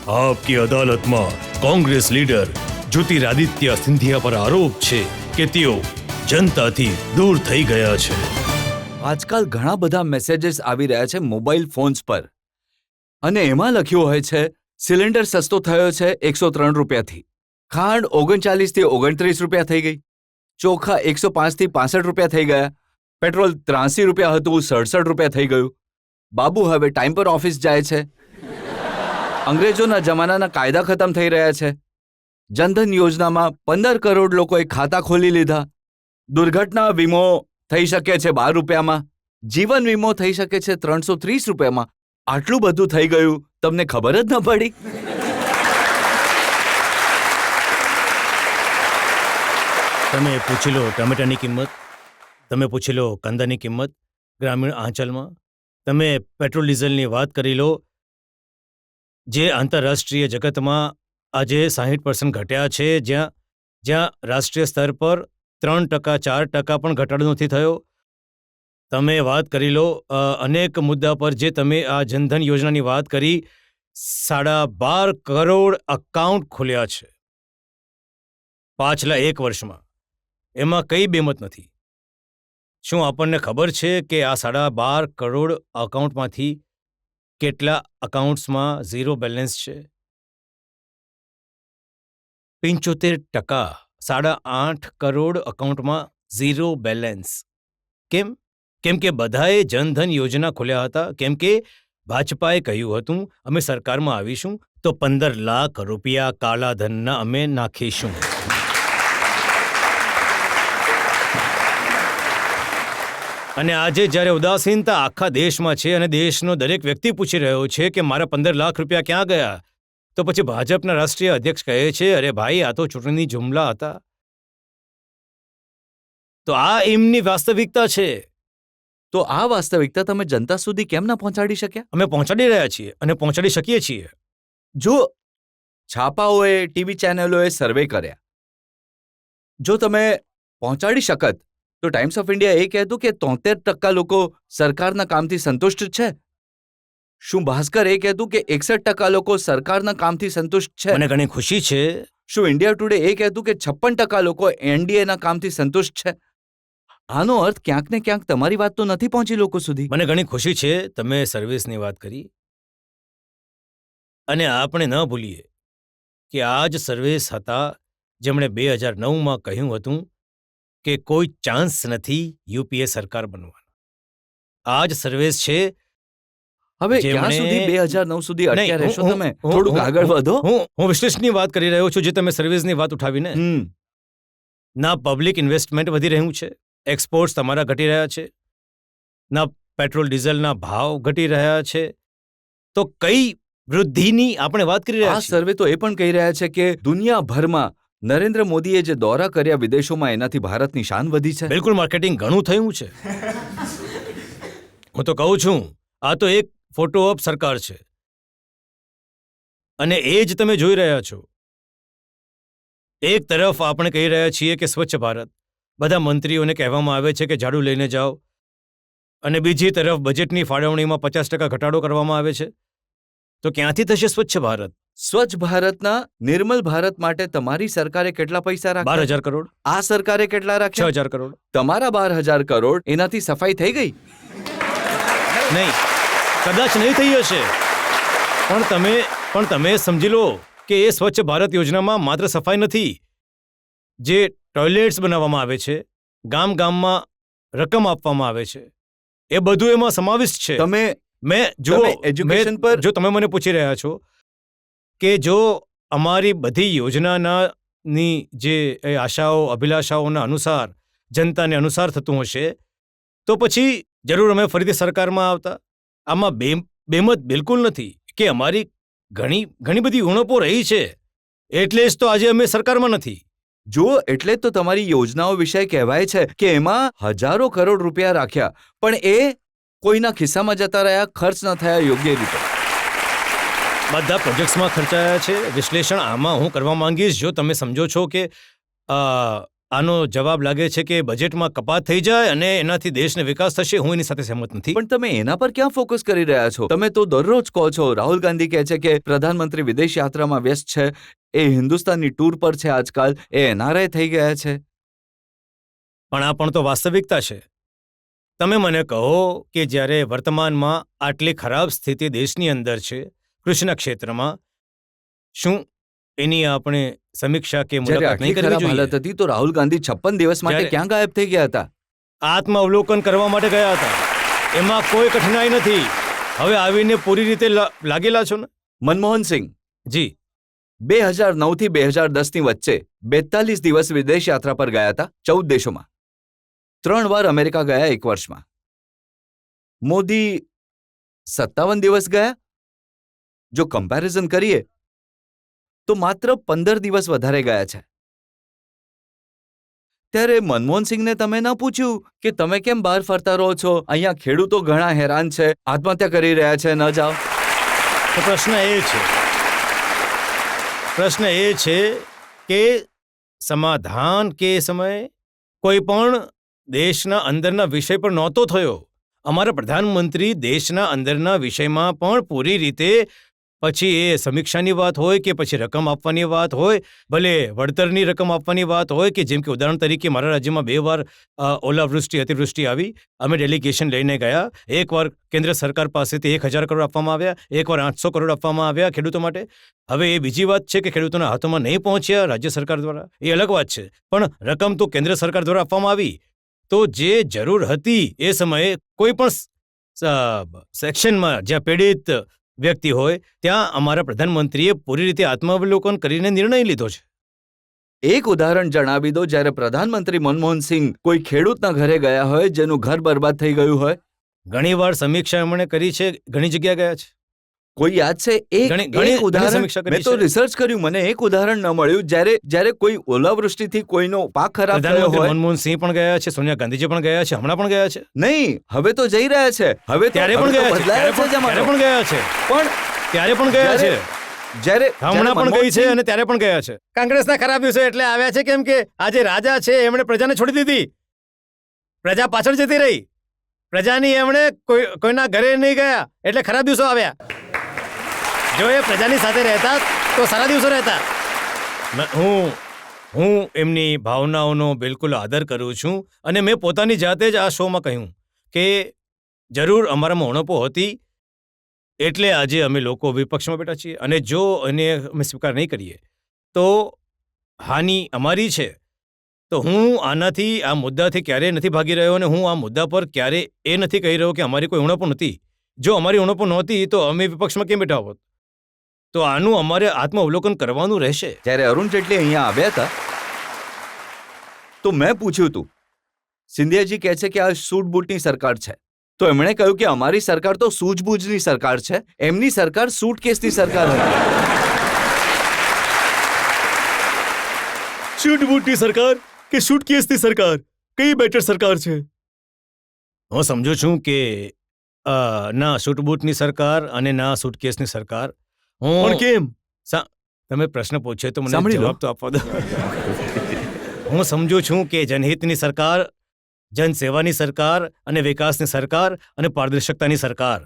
આપકી અદાલતમાં કોંગ્રેસ લીડર જ્યોતિરાદિત્ય સિંધિયા પર આરોપ છે કે તેઓ જનતાથી દૂર થઈ ગયા છે. આજકાલ ઘણા બધા મેસેजेस આવી રહ્યા છે મોબાઈલ ફોન્સ પર, અને એમાં લખ્યું હોય છે સિલિન્ડર સસ્તો થયો છે 103 રૂપિયાથી, ખાંડ 39 થી 29 રૂપિયા થઈ ગઈ, ચોખા 105 થી 65 રૂપિયા થઈ ગયા, પેટ્રોલ 83 રૂપિયા હતું 67 રૂપિયા થઈ ગયું. બાબુ હવે ટાઈમ પર ઓફિસ જાય છે. અંગ્રેજોના જમાનાના કાયદા ખતમ થઈ રહ્યા છે. જનધન યોજનામાં 15 કરોડ લોકોએ ખાતા ખોલી લીધા. દુર્ઘટના વીમો થઈ શકે છે 12 રૂપિયામાં, જીવન વીમો થઈ શકે છે 330 રૂપિયામાં. આટલું બધું થઈ ગયું, તમને ખબર જ ન પડી. તમે પૂછી લો ટમેટાની કિંમત, તમે પૂછી લો કાંદાની કિંમત ગ્રામીણ આંચલમાં, તમે પેટ્રોલ ડીઝલની વાત કરી લો, જે આંતરરાષ્ટ્રીય જગતમાં આજે 60% ઘટ્યા છે, જ્યાં રાષ્ટ્રીય સ્તર પર 3% 4% પણ ઘટાડો નથી થયો. તમે વાત કરી લો અનેક મુદ્દા પર, જે તમે આ જનધન યોજનાની વાત કરી, 12.5 કરોડ અકાઉન્ટ ખુલ્યા છે પાછલા 1 વર્ષમાં. એમાં કઈ બેમત નથી. શું આપણને ખબર છે કે આ 12.5 કરોડ અકાઉન્ટમાંથી કેટલા અકાઉન્ટ્સમાં ઝીરો બેલેન્સ છે? 75%. 8.5 કરોડ અકાઉન્ટમાં ઝીરો બેલેન્સ. કેમ? કેમ કે બધાએ જનધન યોજના ખોલ્યા હતા. કેમ કે ભાજપાએ કહ્યું હતું અમે સરકારમાં આવીશું તો 15 લાખ રૂપિયા કાળા ધનના અમે નાખીશું. અને આજે જ્યારે ઉદાસીનતા આખા દેશમાં છે અને દેશનો દરેક વ્યક્તિ પૂછી રહ્યો છે કે મારા 15 લાખ રૂપિયા ક્યાં ગયા, તો પછી ભાજપના રાષ્ટ્રીય અધ્યક્ષ કહે છે અરે ભાઈ, આ તો ચૂંટણીની જુમલા હતા. તો આ એમની વાસ્તવિકતા છે. તો આ વાસ્તવિકતા તમે જનતા સુધી કેમ ના પહોંચાડી શક્યા? અમે પહોંચાડી રહ્યા છીએ અને પહોંચાડી શકીએ છીએ. જો છાપાઓએ, ટીવી ચેનલોએ સર્વે કર્યા, જો તમે પહોંચાડી શકત તો ટાઈમ્સ ઓફ ઇન્ડિયા એ કહેતું કે 73% લોકો સરકારના કામથી સંતુષ્ટ છે. શું ભાસ્કર એ કહેતું કે 61% લોકો સરકારના કામથી સંતુષ્ટ છે? મને ઘણી ખુશી છે. શું ઇન્ડિયા ટુડે એ કહેતું કે 56% લોકો એનડીએના કામથી સંતુષ્ટ છે? આનો અર્થ ક્યાંક ને ક્યાંક તમારી વાત તો નથી પહોંચી લોકો સુધી. મને ઘણી ખુશી છે તમે સર્વિસની વાત કરી, અને આપણે ન ભૂલીએ કે આ જ સર્વિસ હતા જેમણે 2009માં કહ્યું હતું કે કોઈ ચાન્સ નથી યુપીએ સરકાર બનવાનો. આ જ સર્વિસ છે. હવે ક્યાં સુધી 2009 સુધી અટક્યા રહેશો તમે? થોડુંક આગળ વધો. હું વિશ્લેષણની વાત કરી રહ્યો છું, જે તમે સર્વિસની વાત ઉઠાવીને. ના પબ્લિક ઇન્વેસ્ટમેન્ટ વધી રહ્યું છે, એક્સપોર્ટ્સ તમારા ઘટી રહ્યા છે, ના પેટ્રોલ ડીઝલના ભાવ ઘટી રહ્યા છે, તો કઈ વૃદ્ધિની આપણે વાત કરી રહ્યા છીએ? આ સર્વે તો એ પણ કહી રહ્યા છે કે દુનિયાભરમાં નરેન્દ્ર મોદીએ જે દોરા કર્યા વિદેશોમાં, એનાથી ભારતની શાન વધી છે. બિલકુલ, માર્કેટિંગ ઘણું થયું છે. હું તો કહું છું આ તો એક ફોટો ઓફ સરકાર છે, અને એ જ તમે જોઈ રહ્યા છો. એક તરફ આપણે કહી રહ્યા છીએ કે સ્વચ્છ ભારત, બધા મંત્રીઓને કહેવામાં આવે છે કે ઝાડુ લઈને જાઓ, અને બીજી તરફ બજેટની ફાળવણીમાં 50% ઘટાડો કરવામાં આવે છે. તો ક્યાંથી થશે સ્વચ્છ ભારત? સ્વચ્છ ભારતના નિર્મલ ભારત માટે તમારી સરકારે કેટલા પૈસા રાખ્યા? 12,000 કરોડ. આ સરકારે કેટલા રાખ્યા? 6,000 કરોડ. તમારા 12,000 કરોડ એનાથી સફાઈ થઈ ગઈ? નહીં, કદાચ નહીં થઈ હશે, પણ તમે સમજી લો કે એ સ્વચ્છ ભારત યોજનામાં માત્ર સફાઈ નથી, જે ટોયલેટ્સ બનાવવામાં આવે છે, ગામમાં રકમ આપવામાં આવે છે, એ બધું એમાં સમાવિષ્ટ છે. જો તમે મને પૂછી રહ્યા છો કે જો અમારી બધી યોજનાની જે આશાઓ અભિલાષાઓના અનુસાર જનતાને અનુસાર થતું હશે, તો પછી જરૂર અમે ફરીથી સરકારમાં આવતા. આમાં બેમત બિલકુલ નથી કે અમારી ઘણી બધી ઉણપો રહી છે, એટલે જ તો આજે અમે સરકારમાં નથી. જો એટલે તો તમારી યોજનાઓ વિશે કહેવાય છે કે એમાં હજારો કરોડ રૂપિયા રાખ્યા, પણ એ કોઈના ખિસ્સામાં જતા રહ્યા, ખર્ચ ન થયા યોગ્ય રીતે. બધા પ્રોજેક્ટ્સમાં ખર્ચાયા છે. વિશ્લેષણ આમાં હું કરવા માંગીશ, જો તમે સમજો છો કે આનો જવાબ લાગે છે કે બજેટમાં કપાત થઈ જાય અને એનાથી દેશને વિકાસ થશે. હું એની સાથે સહેમત નથી. પણ તમે એના પર ક્યાં ફોકસ કરી રહ્યા છો? તમે તો દરરોજ કહો છો. રાહુલ ગાંધી કહે છે કે પ્રધાનમંત્રી વિદેશ યાત્રામાં વ્યસ્ત છે, એ હિન્દુસ્તાનની ટૂર પર છે આજકાલ, એ એનઆરઆઈ થઈ ગયા છે. પણ આ પણ તો વાસ્તવિકતા છે. તમે મને કહો કે જ્યારે વર્તમાનમાં આટલી ખરાબ સ્થિતિ દેશની અંદર છે કૃષિના ક્ષેત્રમાં, શું એની આપણે સમીક્ષા કે જ્યારે મુલાકાત આટલી નહીં કરવી ખરાબ જોઈએ? હાલત હતી તો રાહુલ ગાંધી 56 દિવસ માટે જ્યારે- ક્યાં ગાયબ થઈ ગયા હતા? આત્માવલોકન કરવા માટે ગયા હતા. એમાં કોઈ કઠિનાઈ નથી. હવે આવીને પૂરી રીતે લાગેલા છો ને? મનમોહન સિંહ જી 2009 થી 2010 ની વચ્ચે 42 દિવસ વિદેશ યાત્રા પર ગયા હતા 14 દેશોમાં. 3 વાર અમેરિકા ગયા 1 વર્ષમાં. મોદી 57 દિવસ ગયા. જો કમ્પેરિઝન કરીએ તો માત્ર 15 દિવસ વધારે ગયા છે. ત્યારે મનમોહન સિંહને તમે ન પૂછ્યું કે તમે કેમ બહાર ફરતા રહો છો? અહીંયા ખેડૂતો ઘણા હેરાન છે, આત્મહત્યા કરી રહ્યા છે, ન જાઓ. તો પ્રશ્ન એ છે કે સમાધાન કે સમયે કોઈ પણ દેશના અંદરના વિષય પર નહોતો થયો. અમારા પ્રધાનમંત્રી દેશના અંદરના વિષયમાં પણ પૂરી રીતે, પછી એ સમીક્ષાની વાત હોય કે પછી રકમ આપવાની વાત હોય, ભલે વળતરની રકમ આપવાની વાત હોય, કે જેમ કે ઉદાહરણ તરીકે મારા રાજ્યમાં 2 વાર ઓલાવૃષ્ટિ અતિવૃષ્ટિ આવી. અમે ડેલિગેશન લઈને ગયા. એકવાર કેન્દ્ર સરકાર પાસેથી 1,000 કરોડ આપવામાં આવ્યા, એકવાર 800 કરોડ આપવામાં આવ્યા ખેડૂતો માટે. હવે એ બીજી વાત છે કે ખેડૂતોના હાથોમાં નહીં પહોંચ્યા રાજ્ય સરકાર દ્વારા, એ અલગ વાત છે. પણ રકમ તો કેન્દ્ર સરકાર દ્વારા આપવામાં આવી. તો જે જરૂર હતી એ સમયે કોઈ પણ સેક્શનમાં જ્યાં પીડિત વ્યક્તિ હોય ત્યાં અમારા પ્રધાનમંત્રીએ પૂરી રીતે આત્માવલોકન કરીને નિર્ણય લીધો છે. એક ઉદાહરણ જણાવી દો જ્યારે પ્રધાનમંત્રી મનમોહન સિંહ કોઈ ખેડૂતના ઘરે ગયા હોય જેનું ઘર બરબાદ થઈ ગયું હોય. ઘણીવાર સમીક્ષા એમણે કરી છે, ઘણી જગ્યાએ ગયા છે. કોઈ યાદ છે? એક ઉદાહરણ સમીક્ષા કરી મેં તો છે. રિસર્ચ કર્યું, મને એક ઉદાહરણ ન મળ્યું જ્યારે કોઈ ઓલાવૃષ્ટિથી કોઈનો પાક ખરાબ થયો પ્રધાનમંત્રી હોય. મનમોહન સિંહ પણ ગયા છે, સોનિયા ગાંધીજી પણ ગયા છે, હમણાં પણ ગયા છે, નહીં, હવે તો જઈ રહ્યા છે. હવે તો ત્યારે પણ ગયા છે, બદલાયો છે ત્યારે જમાનો. પણ ગયા છે, પણ ત્યારે પણ ગયા છે, જ્યારે હમણાં પણ ગઈ છે અને ત્યારે પણ ગયા છે. કોંગ્રેસના ખરાબ દિવસો એટલે આવ્યા છે કેમ કે આજે રાજા છે એમણે પ્રજાને છોડી દીધી, પ્રજા પાછળ જતી રહી, પ્રજાની એમણે કોઈના ઘરે નહીં ગયા એટલે ખરાબ દિવસો આવ્યા. જો એ પ્રજાની સાથે રહેતા તો સારા દિવસો રહેતા. હું એમની ભાવનાઓનો બિલકુલ આદર કરું છું અને મેં પોતાની જાતે જ આ શોમાં કહ્યું કે જરૂર અમારામાં ઉણપો હતી એટલે આજે અમે લોકો વિપક્ષમાં બેઠા છીએ અને જો એને અમે સ્વીકાર નહીં કરીએ તો હાનિ અમારી છે. તો હું આનાથી, આ મુદ્દાથી ક્યારેય નથી ભાગી રહ્યો અને હું આ મુદ્દા પર ક્યારે એ નથી કહી રહ્યો કે અમારી કોઈ ઉણપો નથી. જો અમારી ઉણપો નહોતી તો અમે વિપક્ષમાં કેમ બેઠા હોત? તો આનું અમારે આત્માવલોકન કરવાનું રહેશે. જ્યારે અરુણ જેટલી અહીંયા આવ્યા હતા તો મેં પૂછ્યું હતું, સિંધિયાજી કહે છે કે આ સૂટ-બૂટની સરકાર છે. તો એમણે કહ્યું કે અમારી સરકાર તો સૂઝબૂઝની સરકાર છે, એમની સરકાર સૂટકેસની સરકાર હતી. સૂટ-બૂટની સરકાર કે સૂટકેસની સરકાર, કઈ બેટર સરકાર છે? હું સમજુ છું કે ના સૂટ-બૂટની સરકાર અને ના સૂટકેસની સરકાર. પણ કેમ? તમે પ્રશ્ન પૂછ્યો તો મને સાંભળી લો. જવાબ તો આપવા દો. હું સમજુ છું કે જનહિતની સરકાર, જનસેવાની સરકાર અને વિકાસની સરકાર અને પારદર્શકતાની સરકાર.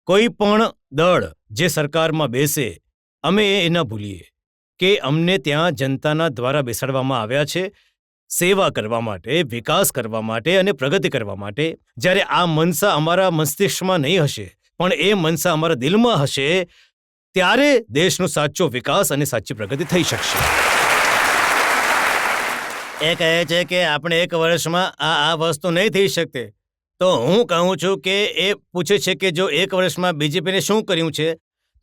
કોઈ પણ દળ જે સરકારમાં બેસે અમે એ ન ભૂલીએ કે અમને ત્યાં જનતાના દ્વારા બેસાડવામાં આવ્યા છે સેવા કરવા માટે, વિકાસ કરવા માટે અને પ્રગતિ કરવા માટે. જ્યારે આ મનસા અમારા મસ્તિષ્કમાં નહીં હશે પણ એ મનસા અમારા દિલમાં હશે ત્યારે દેશનો સાચો વિકાસ અને સાચી પ્રગતિ થઈ શકશે. એ કહે છે કે આપણે 1 વર્ષમાં આ વસ્તુ નહીં થઈ શકતે. તો હું કહું છું કે એ પૂછે છે કે જો 1 વર્ષમાં બીજેપીને શું કર્યું છે,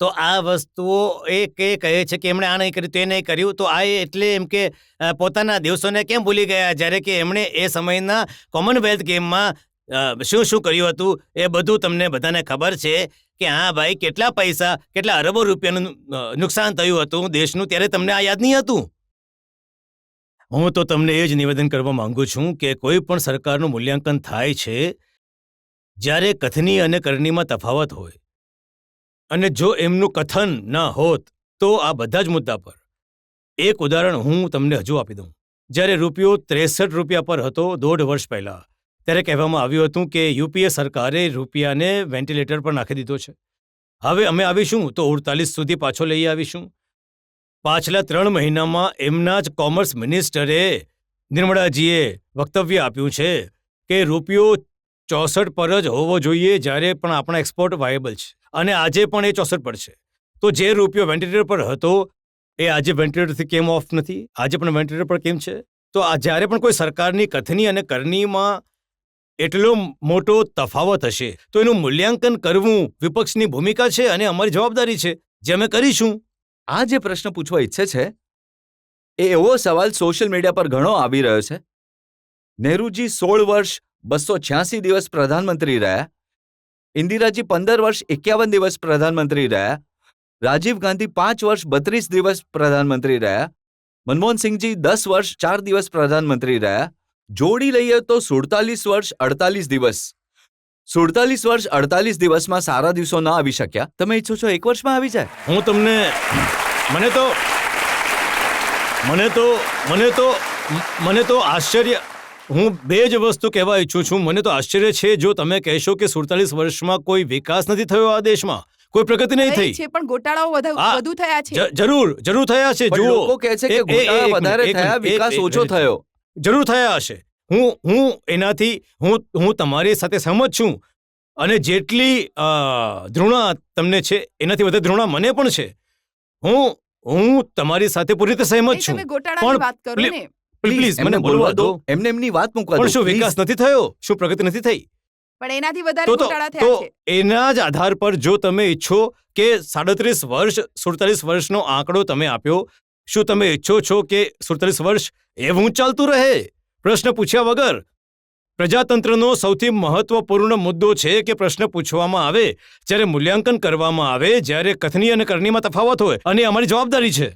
તો આ વસ્તુઓ એ કહે છે કે એમણે આ નહીં કર્યું, તે નહીં કર્યું. તો આ એટલે એમ કે પોતાના દિવસોને કેમ ભૂલી ગયા જ્યારે કે એમણે એ સમયના કોમનવેલ્થ ગેમમાં શું શું કર્યું હતું એ બધું તમને બધાને ખબર છે કે હા ભાઈ કેટલા પૈસા, કેટલા અરબો રૂપિયાનું નુકસાન થયું હતું દેશનું, ત્યારે તમને આ યાદ નહીં હતું. હું તો તમને એ જ નિવેદન કરવા માંગુ છું કે કોઈ પણ સરકારનું મૂલ્યાંકન થાય છે જ્યારે કથની અને કરણીમાં તફાવત હોય, અને જો એમનું કથન ના હોત તો આ બધા જ મુદ્દા પર એક ઉદાહરણ હું તમને હજુ આપી દઉં. જ્યારે રૂપિયો 63 રૂપિયા પર હતો 1.5 વર્ષ પહેલા, ત્યારે કહેવામાં આવ્યું હતું કે યુપીએ સરકારે રૂપિયાને વેન્ટિલેટર પર નાખી દીધો છે. હવે અમે આવીશું તો 48 સુધી પાછો લઈ આવીશું. પાછલા 3 મહિનામાં એમના જ કોમર્સ મિનિસ્ટરે નિર્મળાજીએ વક્તવ્ય આપ્યું છે કે રૂપિયો 64 પર જ હોવો જોઈએ જ્યારે પણ આપણા એક્સપોર્ટ વાયેબલ છે, અને આજે પણ એ 64 પર છે. તો જે રૂપિયો વેન્ટિલેટર પર હતો એ આજે વેન્ટિલેટરથી કેમ ઓફ નથી? આજે પણ વેન્ટિલેટર પર કેમ છે? તો આ જ્યારે પણ કોઈ સરકારની કથની અને કરણીમાં એટલો મોટો તફાવત હશે તો એનું મૂલ્યાંકન કરવું વિપક્ષની ભૂમિકા છે અને અમારી જવાબદારી છે, જે અમે કરીશું. આ જે પ્રશ્ન પૂછવા ઈચ્છે છે એ એવો સવાલ સોશિયલ મીડિયા પર ઘણો આવી રહ્યો છે. નહેરુજી 16 વર્ષ 286 દિવસ પ્રધાનમંત્રી રહ્યા, ઇન્દિરાજી 15 વર્ષ 51 દિવસ પ્રધાનમંત્રી રહ્યા, રાજીવ ગાંધી 5 વર્ષ 32 દિવસ પ્રધાનમંત્રી રહ્યા, મનમોહનસિંહજી 10 વર્ષ 4 દિવસ પ્રધાનમંત્રી રહ્યા. જોડી લઈએ તો 47 વર્ષ 48 દિવસ. 47 વર્ષ 48 દિવસમાં સારા દિવસો ના આવી શક્યા, તમે ઈચ્છો છો 1 વર્ષમાં આવી જાય? હું તમને મને તો આશ્ચર્ય, હું બે જ વસ્તુ કહેવા ઈચ્છું છું. મને તો આશ્ચર્ય છે જો તમે કહેશો કે 47 વર્ષમાં કોઈ વિકાસ નથી થયો આ દેશમાં, કોઈ પ્રગતિ નહીં થઈ છે, પણ ગોટાળાઓ વધુ થયા છે. જરૂર થયા છે. પણ જુઓ, લોકો કહે છે કે ઘોટાળા વધારે થયા, વિકાસ ઓછો થયો. જરૂર થયા હશે. હું એનાથી હું તમારી સાથે સહમત છું, અને જેટલી ધૃણા તમને છે એનાથી વધારે ધૃણા મને પણ છે. હું તમારી સાથે પૂરી રીતે સહમત છું. તમે ગોટાળાની વાત કરો ને. પ્લીઝ મને બોલવા દો. એમને એમની વાત મૂકવા દો. પણ શું વિકાસ નથી થયો? શું પ્રગતિ નથી થઈ? પણ એનાથી વધારે ગોટાળા તો થયા છે. એના જ આધાર પર જો તમે ઈચ્છો કે 37 વર્ષ 47 વર્ષનો આંકડો તમે આપ્યો, શું તમે ઈચ્છો છો કે 47 વર્ષ એવું ચાલતું રહે પ્રશ્ન પૂછ્યા વગર? પ્રજાતંત્રનો સૌથી મહત્વપૂર્ણ મુદ્દો છે કે પ્રશ્ન પૂછવામાં આવે, જ્યારે મૂલ્યાંકન કરવામાં આવે, જ્યારે કથની અને કરણીમાં તફાવત હોય, અને અમારી જવાબદારી છે.